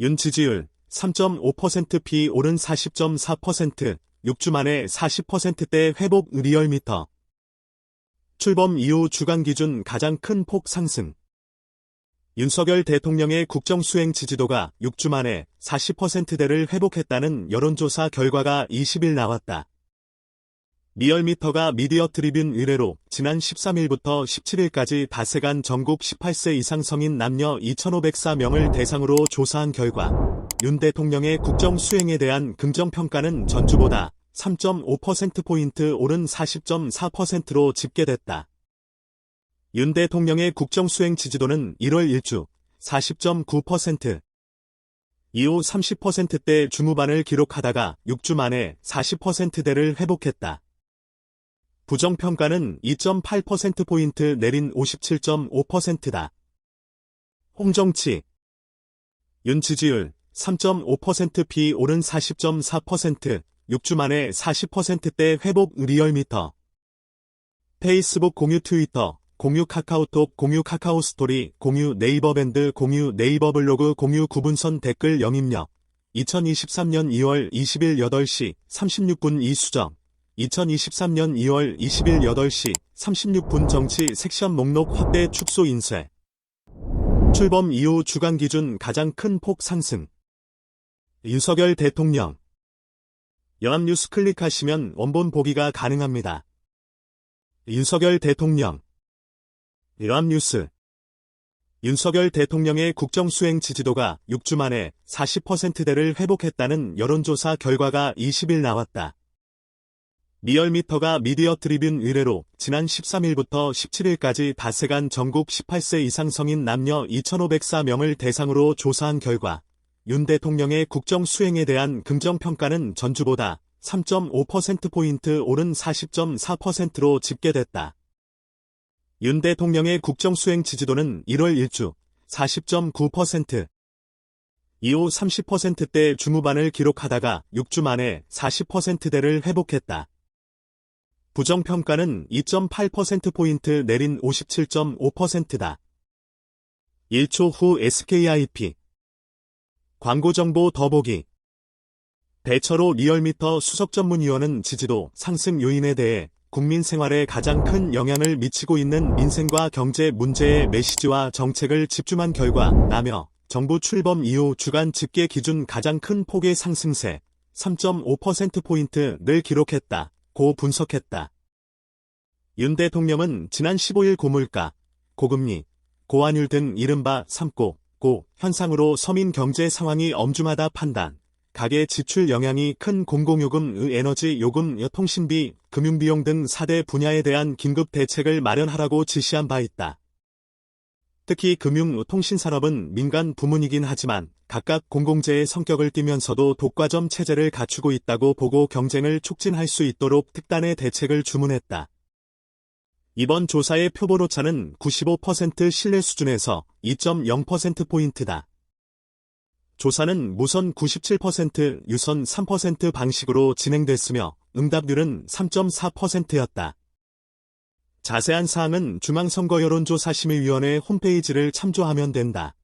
윤 지지율 3.5% 오른 40.4%, 6주 만에 40%대 회복. 리얼미터 출범 이후 주간 기준 가장 큰 폭 상승. 윤석열 대통령의 국정수행 지지도가 6주 만에 40%대를 회복했다는 여론조사 결과가 20일 나왔다. 리얼미터가 미디어 트리뷴 의뢰로 지난 13일부터 17일까지 닷새간 전국 18세 이상 성인 남녀 2,504명을 대상으로 조사한 결과 윤 대통령의 국정수행에 대한 긍정평가는 전주보다 3.5%포인트 오른 40.4%로 집계됐다. 윤 대통령의 국정수행 지지도는 1월 1주 40.9%, 이후 30%대 중후반을 기록하다가 6주 만에 40%대를 회복했다. 부정평가는 2.8%포인트 내린 57.5%다. 홍정치 윤 지지율 3.5% 오른 40.4%, 6주 만에 40%대 회복. 리얼미터 페이스북 공유 트위터, 공유 카카오톡, 공유 카카오스토리, 공유 네이버 밴드, 공유 네이버 블로그, 공유 구분선 댓글 영입력 2023년 2월 20일 8시 36분 이수정 2023년 2월 20일 8시 36분 정치 섹션 목록 확대 축소 인쇄 출범 이후 주간 기준 가장 큰 폭 상승. 윤석열 대통령 연합뉴스 클릭하시면 원본 보기가 가능합니다. 윤석열 대통령 연합뉴스 윤석열 대통령의 국정수행 지지도가 6주 만에 40%대를 회복했다는 여론조사 결과가 20일 나왔다. 리얼미터가 미디어 트리뷴 의뢰로 지난 13일부터 17일까지 닷새간 전국 18세 이상 성인 남녀 2,504명을 대상으로 조사한 결과 윤 대통령의 국정수행에 대한 긍정평가는 전주보다 3.5%포인트 오른 40.4%로 집계됐다. 윤 대통령의 국정수행 지지도는 1월 1주 40.9%, 이후 30%대 중후반을 기록하다가 6주 만에 40%대를 회복했다. 부정평가는 2.8%포인트 내린 57.5%다. 1초 후 SKIP 광고정보 더보기 배철호 리얼미터 수석전문위원은 지지도 상승 요인에 대해 국민 생활에 가장 큰 영향을 미치고 있는 민생과 경제 문제의 메시지와 정책을 집중한 결과라며 정부 출범 이후 주간 집계 기준 가장 큰 폭의 상승세 3.5%포인트를 기록했다고 분석했다. 윤 대통령은 지난 15일 고물가, 고금리, 고환율 등 이른바 삼고, 고 현상으로 서민 경제 상황이 엄중하다 판단, 가계 지출 영향이 큰 공공요금, 에너지 요금, 통신비, 금융비용 등 4대 분야에 대한 긴급 대책을 마련하라고 지시한 바 있다. 특히 금융, 통신산업은 민간 부문이긴 하지만 각각 공공재의 성격을 띠면서도 독과점 체제를 갖추고 있다고 보고 경쟁을 촉진할 수 있도록 특단의 대책을 주문했다. 이번 조사의 표본오차는 95% 신뢰 수준에서 2.0%포인트다. 조사는 무선 97%, 유선 3% 방식으로 진행됐으며 응답률은 3.4%였다. 자세한 사항은 중앙선거여론조사심의위원회 홈페이지를 참조하면 된다.